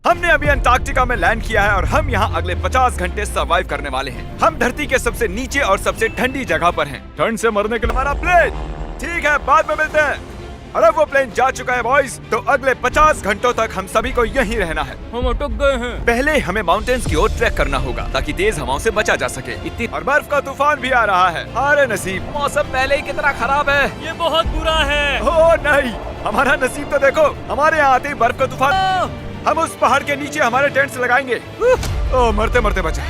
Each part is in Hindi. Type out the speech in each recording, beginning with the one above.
हमने अभी अंटार्कटिका में लैंड किया है और हम यहाँ अगले 50 घंटे सरवाइव करने वाले हैं। हम धरती के सबसे नीचे और सबसे ठंडी जगह पर हैं। ठंड से मरने के लिए हमारा प्लेन। ठीक है, बाद में मिलते हैं। अरे वो प्लेन जा चुका है बॉयज। तो अगले 50 घंटों तक हम सभी को यहीं रहना है। हम अटक गए हैं। पहले हमें माउंटेन्स की ओर ट्रैक करना होगा ताकि तेज हवाओं से बचा जा सके। और बर्फ का तूफान भी आ रहा है। अरे नसीब, मौसम पहले ही कितना खराब है। ये बहुत बुरा है। ओह नहीं, हमारा नसीब तो देखो। हमारे यहाँ आते ही बर्फ का तूफान। हम उस पहाड़ के नीचे हमारे टेंट्स लगाएंगे। ओह मरते मरते बचे।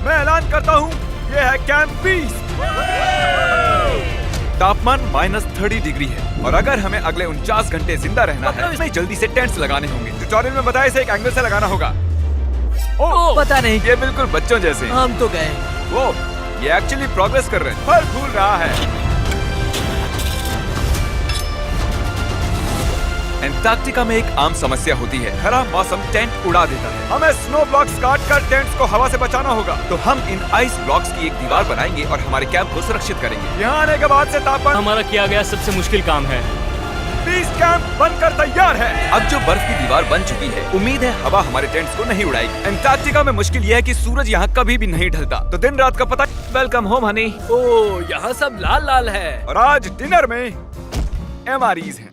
मैं ऐलान करता हूँ, ये है कैंप पीस। तापमान -30 डिग्री है और अगर हमें अगले 49 घंटे जिंदा रहना है, हमें जल्दी से टेंट्स लगाने होंगे। ट्यूटोरियल में बताया इसे एक एंगल से लगाना होगा। ओह पता नहीं, ये बिल्कुल बच्चों जैसे। हम तो गए। वो ये एक्चुअली प्रोग्रेस कर रहे हैं। फल फूल रहा है। अंटार्कटिका में एक आम समस्या होती है, खराब मौसम टेंट उड़ा देता है। हमें स्नो ब्लॉक्स काट कर टेंट्स को हवा से बचाना होगा। तो हम इन आइस ब्लॉक्स की एक दीवार बनाएंगे और हमारे कैंप को सुरक्षित करेंगे। यहाँ आने के बाद से तापमान हमारा किया गया सबसे मुश्किल काम है। पीस कैंप बनकर तैयार है। अब जो बर्फ की दीवार बन चुकी है, उम्मीद है हवा हमारे टेंट्स को नहीं उड़ाएगी। अंटार्कटिका में मुश्किल यह है कि सूरज यहाँ कभी भी नहीं ढलता, तो दिन रात का पता। Welcome home Honey. ओह यहाँ सब लाल लाल है। और आज डिनर में MREs हैं।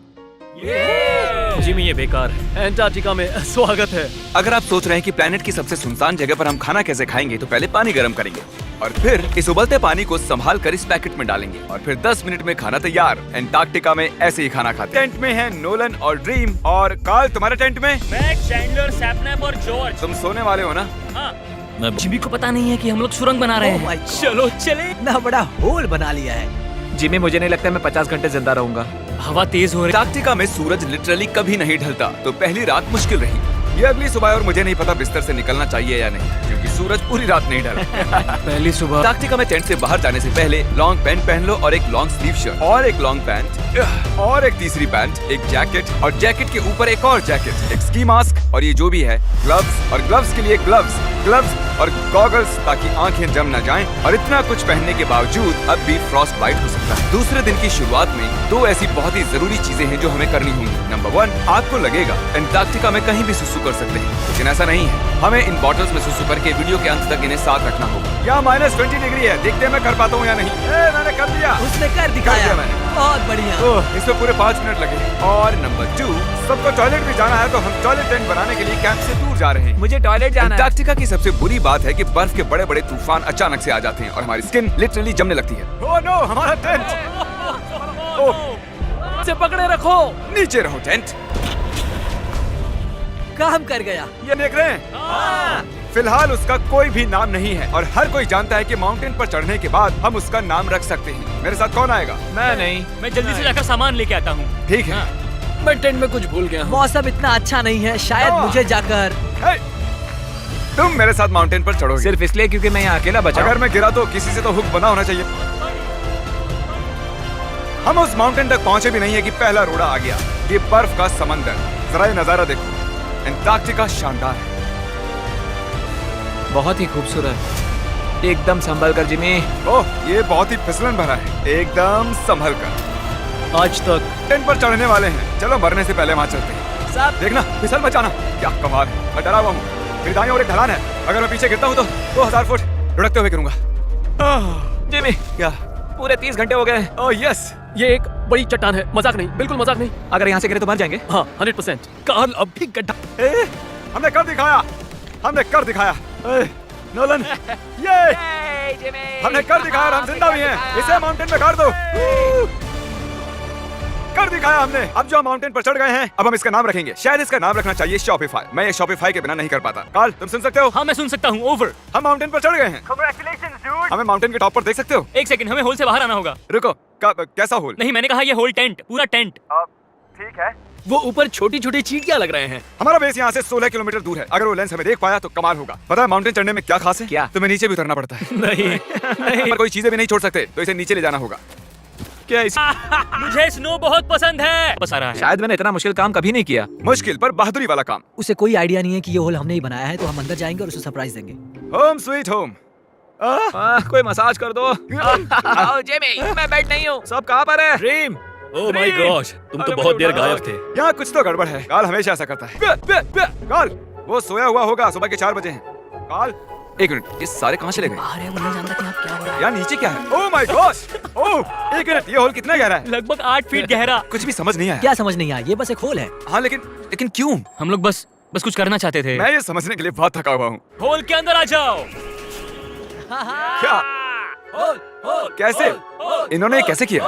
जिमी ये बेकार है। अंटार्कटिका में स्वागत है। अगर आप सोच रहे हैं कि प्लेनेट की सबसे सुनसान जगह पर हम खाना कैसे खाएंगे, तो पहले पानी गर्म करेंगे और फिर इस उबलते पानी को संभाल कर इस पैकेट में डालेंगे और फिर 10 मिनट में खाना तैयार। अंटार्कटिका में ऐसे ही खाना खाते हैं। टेंट में है नोलन और ड्रीम। और कार्ल, तुम्हारे टेंट में? मैं, चैंडलर, सैपनैप और जॉर्ज। तुम सोने वाले हो ना? हाँ। जिमी को पता नहीं है कि हम लोग सुरंग बना रहे Oh my हैं। God। चलो चले। इतना बड़ा होल बना लिया है। जिमी, मुझे नहीं लगता मैं 50 घंटे जिंदा रहूंगा। हवा तेज हो रही है। अंटार्कटिका में सूरज लिटरली कभी नहीं ढलता, तो पहली रात मुश्किल रही। ये अगली सुबह और मुझे नहीं पता बिस्तर से निकलना चाहिए या नहीं, क्योंकि सूरज पूरी रात नहीं ढला। पहली सुबह। अंटार्कटिका में टेंट से बाहर जाने से पहले लॉन्ग पैंट पहन लो और एक लॉन्ग स्लीव शर्ट और एक लॉन्ग पैंट और एक तीसरी पैंट, एक जैकेट और जैकेट के ऊपर एक और जैकेट, एक स्की मास्क और ये जो भी है ग्लव्स, और ग्लव्स के लिए ग्लव्स और गॉगल्स ताकि आंखें जम न जाएं। और इतना कुछ पहनने के बावजूद अब भी फ्रॉस्ट बाइट हो सकता है। दूसरे दिन की शुरुआत में 2 ऐसी बहुत ही जरूरी चीजें हैं जो हमें करनी होंगी। नंबर 1, आपको लगेगा अंटार्कटिका में कहीं भी सुसु कर सकते हैं, लेकिन ऐसा नहीं है। हमें इन बॉटल्स में सुसु करके वीडियो के अंत तक इन्हें साथ रखना होगा। यहाँ -20 डिग्री है, देखते हैं मैं कर पाता हूँ या नहीं। मैंने कर दिया। उसने कर कर दिखाया। दिया मैंने। बहुत बढ़िया। इसमें पूरे 5 मिनट लगे। और नंबर 2, सबको टॉयलेट भी जाना है, तो हम टॉयलेट टेंट बनाने के लिए कैंप से दूर जा रहे हैं। मुझे टॉयलेट जाना है। अंटार्कटिका की सबसे बुरी बात है कि बर्फ के बड़े बड़े तूफान अचानक से आ जाते हैं और हमारी स्किन लिटरली जमने लगती है। ओह नो, हमारा टेंट। ओह, से पकड़े रखो। नीचे रहो टेंट। काम कर गया। ये देख रहे हैं? फिलहाल उसका कोई भी नाम नहीं है और हर कोई जानता है कि माउंटेन पर चढ़ने के बाद हम उसका नाम रख सकते हैं। मेरे साथ कौन आएगा? मैं नहीं। मैं जल्दी से जाकर सामान लेके आता हूँ। ठीक है। मैं टेंट में कुछ भूल गया हूँ। मौसम इतना अच्छा नहीं है, शायद मुझे जाकर। हे, तुम मेरे साथ माउंटेन पर चढ़ोगे सिर्फ इसलिए क्योंकि मैं यहाँ अकेला बचा अगर हूँ। मैं गिरा तो किसी से तो हुक बना होना चाहिए। हम उस माउंटेन तक पहुंचे भी नहीं है कि पहला रोड़ा आ गया। ये बर्फ का समंदर, जरा ये नजारा देखो। अंटार्कटिका शानदार है। बहुत ही खूबसूरत। एकदम संभल कर जिमी। ओह, ये बहुत ही फिसलन भरा है। एकदम संभल कर। आज तक टेंट पर चढ़ने वाले हैं। चलो मरने से पहले वहाँ चलते हैं। साहब देखना, फिसल मत जाना। क्या कमाल है। मैं डरा हुआ हूँ। मेरी दाईं ओर एक ढलान है। अगर मैं पीछे गिरता हूँ तो 2000 फुट लुढ़कते हुए गिरूंगा। जिमी, क्या? पूरे 30 घंटे हो गए। Oh yes. ये एक बड़ी चट्टान है। मजाक नहीं, बिल्कुल मजाक नहीं। अगर यहाँ से गिरे तो मर जाएंगे। हाँ, 100%। कार्ल अब भी गड्ढा। हमने कर दिखाया। हमने कर दिखाया। नोलन, ये हमने कर दिखाया और हम जिंदा भी हैं। इसे माउंटेन में गाड़ दो। कर दिखाया हमने। अब जो हम माउंटेन पर चढ़ गए हैं, अब हम इसका नाम रखेंगे। शायद इसका नाम रखना चाहिए शॉपिफाई। मैं ये शॉपिफाई के बिना नहीं कर पाता। कार्ल, तुम सुन सकते हो? हाँ मैं सुन सकता हूँ। ओवर। हम माउंटेन पर चढ़ गए हैं। Congratulations, dude। हमें माउंटेन के टॉप पर देख सकते हो? 1 सेकंड, हमें होल से बाहर आना होगा। रुको, कैसा होल? नहीं, मैंने कहा ये होल टेंट, पूरा टेंट। ठीक है। वो ऊपर छोटी छोटी चींटियां लग रहे हैं। हमारा बेस यहाँ से 16 किलोमीटर दूर है। अगर वो लेंस हमें देख पाया तो कमाल होगा। पता है माउंटेन चढ़ने में क्या खास है? क्या? तुम्हें नीचे भी उतरना पड़ता है। नहीं पर कोई चीजें भी नहीं छोड़ सकते, तो इसे नीचे ले जाना होगा। क्या इस मुझे स्नो बहुत पसंद है। बस आ रहा है। शायद मैंने इतना मुश्किल काम कभी नहीं किया। मुश्किल पर बहादुरी वाला काम। उसे कोई आइडिया नहीं है कि ये होल हमने ही बनाया है, तो हम अंदर जाएंगे और उसे सरप्राइज देंगे। Home sweet home. कोई मसाज कर दो। आओ जिमी, मैं बैठ नहीं हूँ। सब कहाँ पर है? ड्रीम, ओह माय गॉश, तुम तो बहुत देर गायब थे। यहाँ कुछ तो गड़बड़ है। काल हमेशा ऐसा करता है। काल, वो सोया हुआ होगा। सुबह के 4 बजे हैं। काल, एक मिनट, ये सारे कहाँ चले गए? बाहर है, वो नहीं जानता कि यहाँ क्या हो रहा है। यार नीचे क्या है? Oh my gosh! ओह, एक मिनट, ये होल कितना गहरा है? लगभग 8 फीट गहरा। कुछ भी समझ नहीं आया। क्या समझ नहीं आया? ये बस एक होल है। हाँ, लेकिन क्यों? हम लोग बस कुछ करना चाहते थे। मैं ये समझने के लिए बहुत थका हुआ हूँ। होल के अंदर आ जाओ। क्या? कैसे? इन्होंने ये कैसे किया?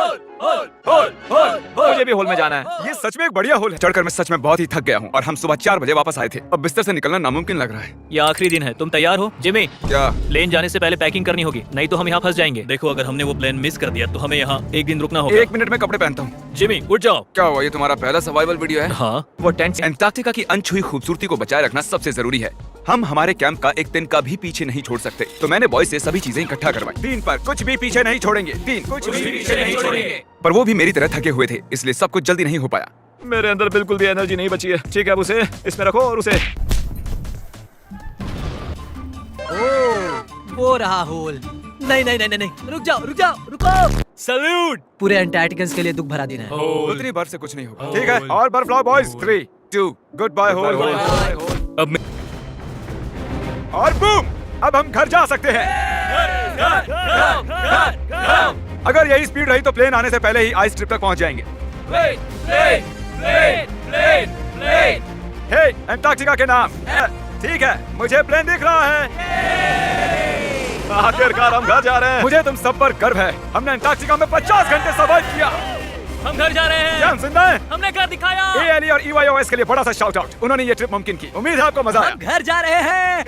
मुझे भी होल में जाना है। ये सच में एक बढ़िया होल है। चढ़कर मैं सच में बहुत ही थक गया हूँ और हम सुबह 4 बजे वापस आए थे। अब बिस्तर से निकलना नामुमकिन लग रहा है। ये आखिरी दिन है, तुम तैयार हो? जिमी, क्या? प्लेन जाने से पहले पैकिंग करनी होगी, नहीं तो हम यहाँ फंस जाएंगे। देखो, अगर हमने वो प्लेन मिस कर दिया तो हमें यहाँ एक दिन रुकना होगा। 1 मिनट में कपड़े पहनता हूँ। जिमी, उठ जाओ। क्या हुआ? ये तुम्हारा पहला सर्वाइवल वीडियो है? हाँ, वो टेंट एंटार्क्टिका की अनछुई खूबसूरती को बचाए रखना सबसे जरूरी है। हम हमारे कैंप का एक दिन का भी पीछे नहीं छोड़ सकते। तो मैंने बॉयज से सभी चीजें इकट्ठा करवाई। 3 पर कुछ भी पीछे नहीं छोड़ेंगे। 3 कुछ भी पीछे नहीं छोड़ेंगे। पर वो भी मेरी तरह थके हुए थे, इसलिए सब कुछ जल्दी नहीं हो पाया। मेरे अंदर बिल्कुल भी एनर्जी नहीं बची है। ठीक है, अब उसे इसमें रखो और उसे। वो रहा होल। नहीं नहीं नहीं नहीं नहीं, रुक जाओ रुक जाओ, रुको। सैल्यूट। पूरे अंटार्कटिकन्स के लिए दुख भरा दिन है। उतनी बर्फ से कुछ नहीं होगा। ठीक है, और बर्फ लाओ बॉयज। 3, 2, good bye whole. अब मैं और बूम, अब हम घर जा सकते हैं। अगर यही स्पीड रही तो प्लेन आने से पहले ही आइस ट्रिप तक पहुंच जाएंगे। हे, एंटार्क्टिका के नाम। ठीक है, मुझे प्लेन दिख रहा है। आखिरकार हम घर जा रहे हैं। मुझे तुम सब पर गर्व है। हमने एंटार्क्टिका में 50 घंटे सर्वाइव किया। हम घर जा रहे क्या हैं। हम जिंदा हैं? हमने घर दिखाया। ALE और EYOS के लिए बड़ा सा शाउट आउट। उन्होंने ये ट्रिप मुमकिन की। उम्मीद है आपको मजा आया। हम घर जा रहे हैं।